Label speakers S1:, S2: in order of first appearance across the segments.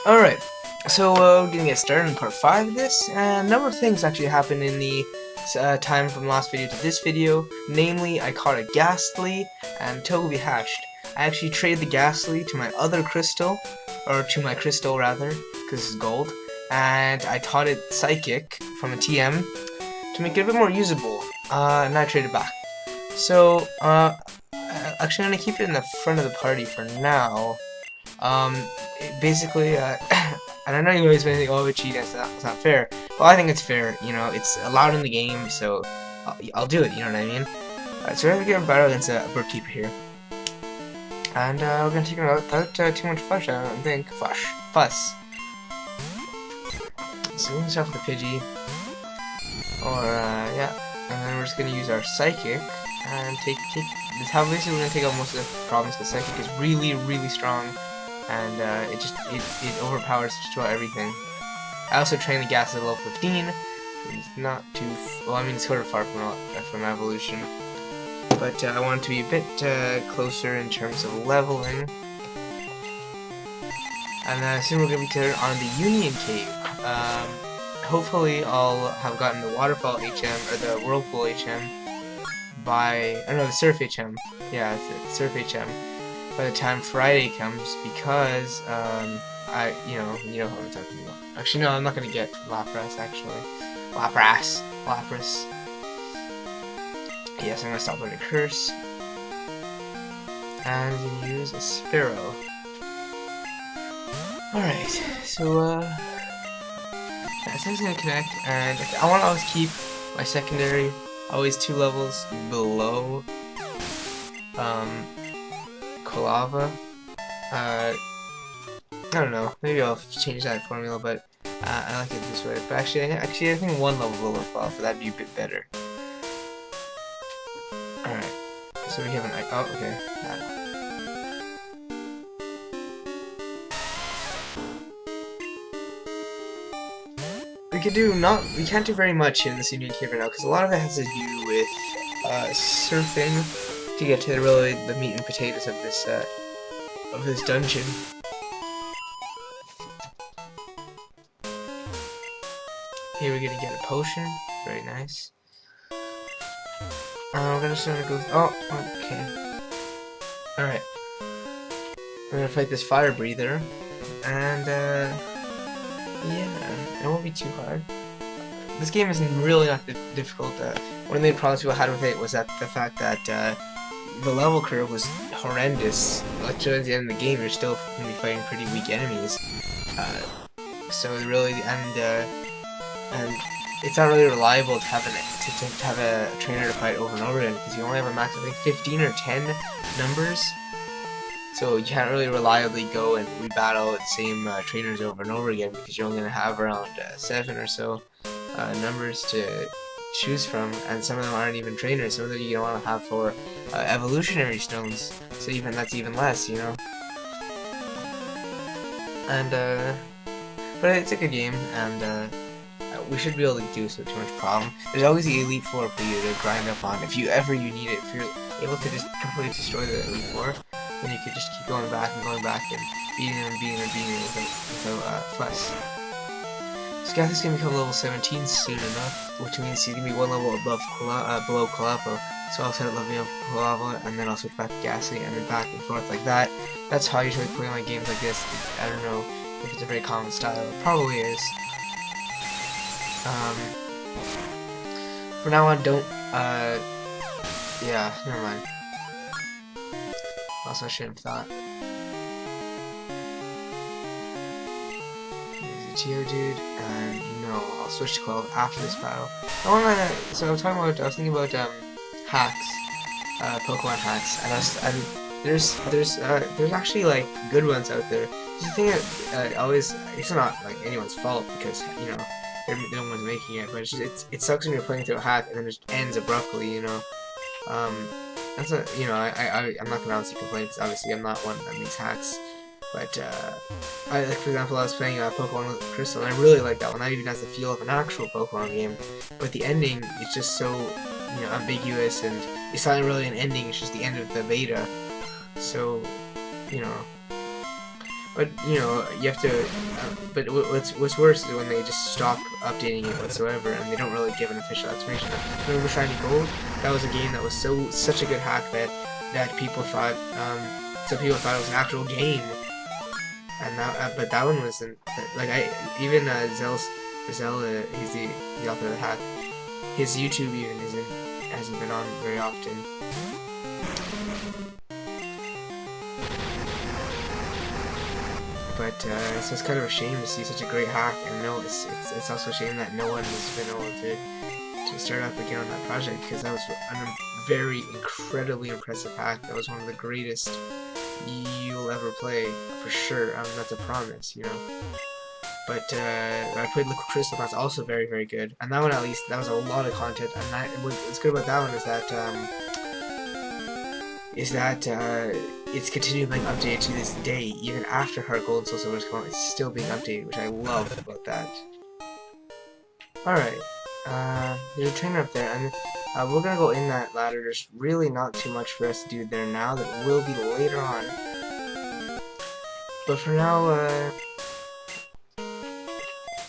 S1: Alright, so we're gonna get started in part 5 of this, and a number of things actually happened in the time from last video to this video. Namely, I caught a Ghastly and Togepi hatched. I actually traded the Ghastly to my other crystal, or to my crystal rather, because this is gold, and I taught it Psychic from a TM to make it a bit more usable, and I traded back. So, actually I'm gonna keep it in the front of the party for now. Basically, and I know you guys may think, oh, it's cheating, it's not fair. Well, I think it's fair, you know, it's allowed in the game, so I'll do it, you know what I mean? So we're gonna get a battle against a bird keeper here. And we're gonna take it without too much fuss, I don't think. Fuss. So we're gonna start with the Pidgey. Or, yeah. And then we're just gonna use our Psychic and take this. How basically we're gonna take out most of the problems, because Psychic is really strong. And it overpowers just about everything. I also trained the Ghastly at level 15. It's not too well. I mean, it's sort of far from evolution, but I want it to be a bit closer in terms of leveling. And soon we're gonna be turning on the Union Cave. Hopefully, I'll have gotten the Waterfall HM or the Whirlpool HM by the Surf HM. Yeah, it's the Surf HM. By the time Friday comes, because you know what I'm talking about. Actually, no, I'm not gonna get Lapras. Actually, Lapras. Yes, I'm gonna stop with a curse and use a Sparrow. All right, so that thing's gonna connect, and I want to always keep my secondary always 2 levels below Quilava. I don't know, maybe I'll change that formula, but I like it this way. But actually I think 1 level below Quilava, that'd be a bit better. Alright, so we have an oh, okay. We can't do very much in this Union Cave right now, because a lot of it has to do with surfing to get to the meat and potatoes of this dungeon. Here we're gonna get a potion, very nice. We're gonna go. Oh, okay. All right. We're gonna fight this fire breather, and yeah, it won't be too hard. This game is really not difficult. One of the main problems people had with it was that the fact that the level curve was horrendous. Literally at the end of the game, you're still going to be fighting pretty weak enemies. So really, and it's not really reliable to have a trainer to fight over and over again, because you only have a max of, I think, 15 or 10 numbers. So you can't really reliably go and rebattle the same trainers over and over again, because you're only going to have around 7 or so numbers to choose from, and some of them aren't even trainers. Some of them you don't want to have for evolutionary stones, so that's even less, you know. And but it's a good game, and we should be able to do so too much problem. There's always the Elite Four for you to grind up on if you need it. If you're able to just completely destroy the Elite Four, then you could just keep going back and beating them without fuss. Scath is going to become level 17 soon enough, which means he's going to be 1 level below Quilava. So I'll set it leveling up Quilava, and then I'll switch back to Ghastly, and then back and forth like that. That's how I usually play my games like this. I don't know if it's a very common style. It probably is. For now on, don't, yeah, never mind. Also, I shouldn't have thought. Geodude, and no, I'll switch to 12 after this battle. So I was thinking about hacks, Pokemon hacks, and there's actually like good ones out there. The thing that it's not like anyone's fault, because you know no one's making it, but it sucks when you're playing through a hack and then it just ends abruptly, you know. That's a, you know, I'm not gonna honestly complain, because obviously I'm not one that makes hacks. But, like, for example, I was playing Pokemon with Crystal, and I really like that one. That even has the feel of an actual Pokemon game. But the ending is just so, you know, ambiguous, and it's not really an ending, it's just the end of the beta. So, you know. But you know, you have to. But what's worse is when they just stop updating it whatsoever, and they don't really give an official explanation. Remember Shiny Gold? That was a game that was such a good hack that people thought some people thought it was an actual game, and that but that one wasn't. Like even Zell, he's the author of the hack. His YouTube even hasn't been on very often. But so it's kind of a shame to see such a great hack, and no, it's also a shame that no one has been able to start up again on that project, because that was a very incredibly impressive hack. That was one of the greatest you'll ever play for sure. That's a promise, you know. But I played Liquid Crystal. That's also very, very good. And that one, at least, that was a lot of content. And what's good about that one is that it's continuing being updated to this day, even after Heart Gold and Soul Silver's come out. It's still being updated, which I love about that. Alright, there's a trainer up there, and we're gonna go in that ladder. There's really not too much for us to do there now. That will be later on. But for now,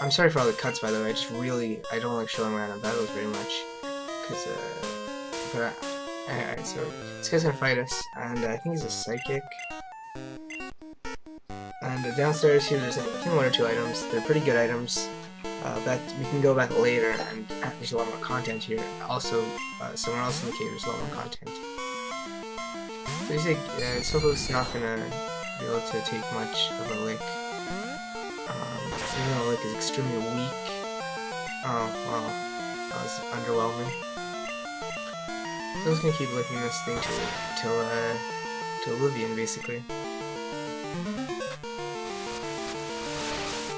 S1: I'm sorry for all the cuts, by the way. I don't like showing random battles very much, but alright, so this guy's gonna fight us, and I think he's a psychic. And downstairs here, there's I think 1 or 2 items. They're pretty good items. That we can go back later, and there's a lot more content here. Also, somewhere else in the cave, there's a lot more content. So you say Soko's not gonna be able to take much of a lick. Even though lick is extremely weak. Oh wow, that was underwhelming. So I'm just gonna keep licking this thing to oblivion, basically.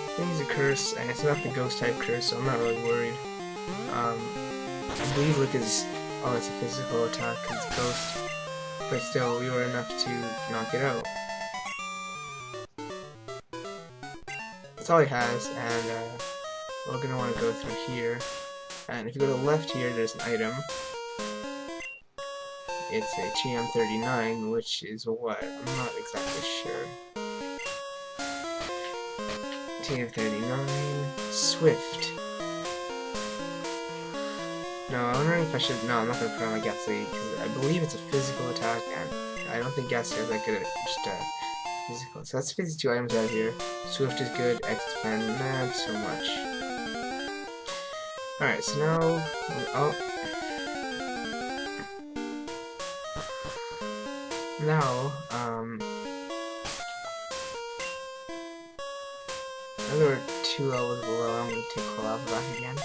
S1: I think it's a curse, and it's not the ghost type curse, so I'm not really worried. I believe lick is, oh, it's a physical attack because it's ghost, but still, we were enough to knock it out. That's all he has, and we're gonna want to go through here. And if you go to the left here, there's an item. It's a TM39, which is what? I'm not exactly sure. TM39 Swift. No, I'm wondering if I should. No, I'm not gonna put on my Ghastly because I believe it's a physical attack, and I don't think Ghastly is that good at just physical. So that's 52 items out here. Swift is good. X defend, not so much. Alright, so now. Oh. Now, now that we're 2 levels below, I'm gonna take Collab back again.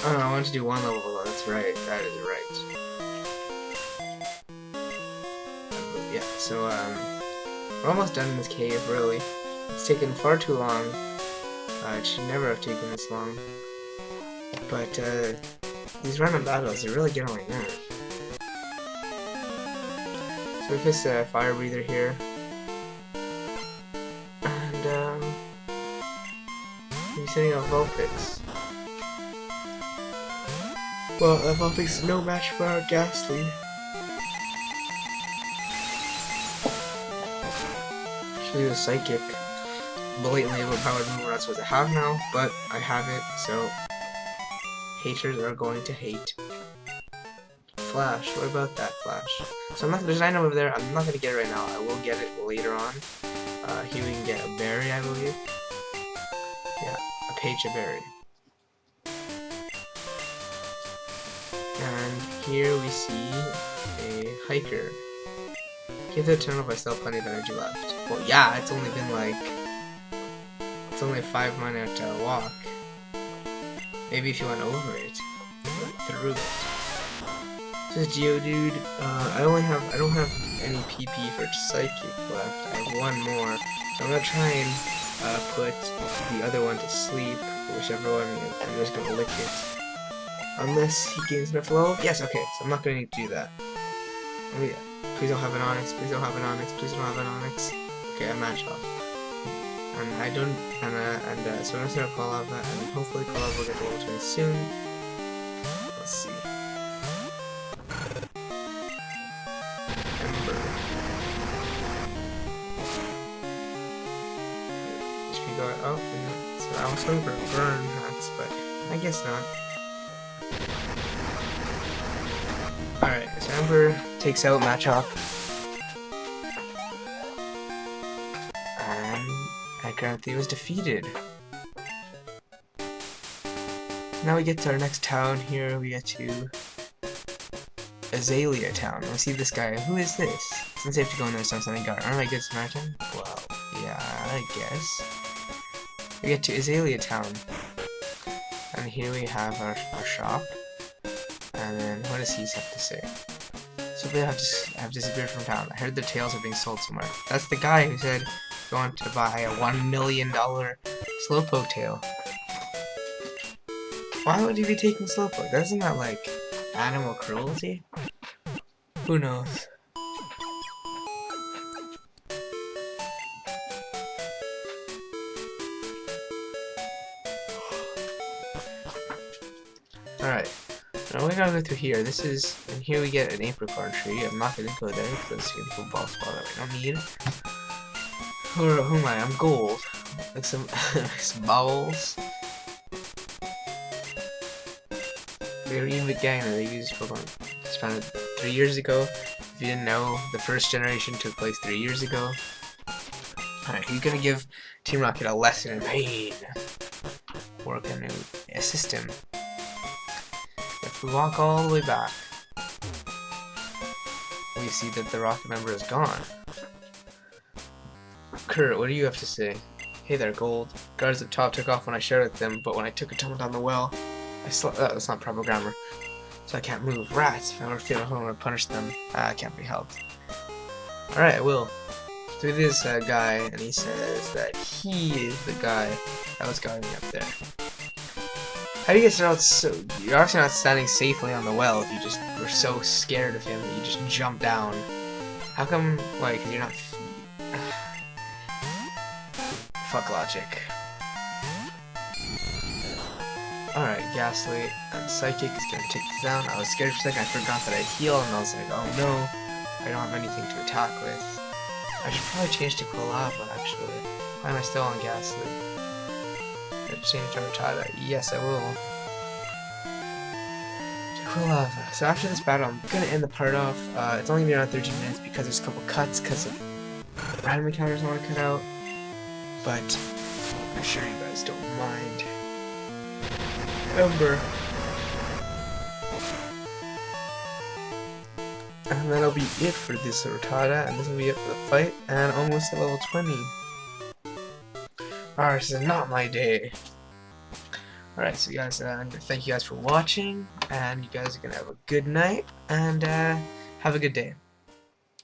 S1: Oh no, I wanted to do 1 level below, that's right, that is right. Yeah, so, we're almost done in this cave, really. It's taken far too long. It should never have taken this long. But, these random battles, they really get on my nerves. So we have this fire breather here. And, we're setting up Vulpix. Well, Vulpix is no match for our Ghastly. Actually, the Psychic. Blatantly overpowered move we're not supposed to have now, but I have it, so haters are going to hate. Flash, what about that Flash? So there's an item over there, I'm not gonna get it right now, I will get it later on. Here we can get a berry, I believe. Yeah, a Pecha berry. And here we see a hiker. Get to the tunnel by self plenty of energy left. Well, yeah, it's only been like, it's only a 5-minute walk. Maybe if you went over it, through it. This is Geodude. I don't have any PP for Psychic left. I have 1 more, so I'm gonna try and put the other one to sleep, whichever one. I'm just gonna lick it, unless he gains enough level. Yes, okay. So I'm not gonna need to do that. Oh yeah. Please don't have an Onyx. Please don't have an Onyx. Please don't have an Onyx. Okay, I match off. And I don't. So I'm just gonna call out that, and hopefully call out will get to level 20 soon. Let's see. go up, and so I was hoping for a burn hacks, but I guess not. Alright, so Ember takes out Machop. And Akranthy was defeated. Now we get to our next town here. We get to Azalea Town. We see this guy. Who is this? It's unsafe to go in there, so something got. Aren't I good Samaritan? Well, yeah, I guess. We get to Azalea Town. And here we have our shop. And then, what does he have to say? So they have disappeared from town. I heard the tails are being sold somewhere. That's the guy who said he wanted to buy a $1 million Slowpoke tail. Why would he be taking Slowpoke? Isn't that like animal cruelty? Who knows? Alright, now we gotta go through here. This is, and here we get an apricorn tree. I'm not gonna go there because it's a football spot that we don't need. Who am I? I'm gold. Like some, some bubbles. They're even a gang that they used Pokemon. It's founded 3 years ago. If you didn't know, the first generation took place 3 years ago. Alright, who's gonna give Team Rocket a lesson in pain? We're gonna assist him. If we walk all the way back, we see that the Rocket member is gone. Kurt, what do you have to say? Hey there, Gold. Guards up top took off when I shared with them, but when I took a tumble down the well, I slept. That's not proper grammar. So I can't move. Rats! If I were to feel at home, I would punish them. I can't be helped. Alright, I will. Through this guy, and he says that he is the guy that was guarding me up there. How do you guys know so? You're obviously not standing safely on the well if you just were so scared of him that you just jump down. How come? Why? Because you're not. Fuck logic. Alright, Ghastly and Psychic is gonna take this down. I was scared for a second, I forgot that I'd heal, and I was like, oh no, I don't have anything to attack with. I should probably change to Quilava, actually. Why am I still on Ghastly? Should change to Rattata. Yes, I will. To Quilava. So after this battle, I'm gonna end the part off. It's only gonna be around 13 minutes because there's a couple cuts because of random encounters I want to cut out. But I'm sure you guys don't mind. Ember. And that'll be it for this Rattata, and this will be it for the fight, and almost at level 20. Alright, this is not my day. Alright, so guys, thank you guys for watching, and you guys are gonna have a good night, and have a good day.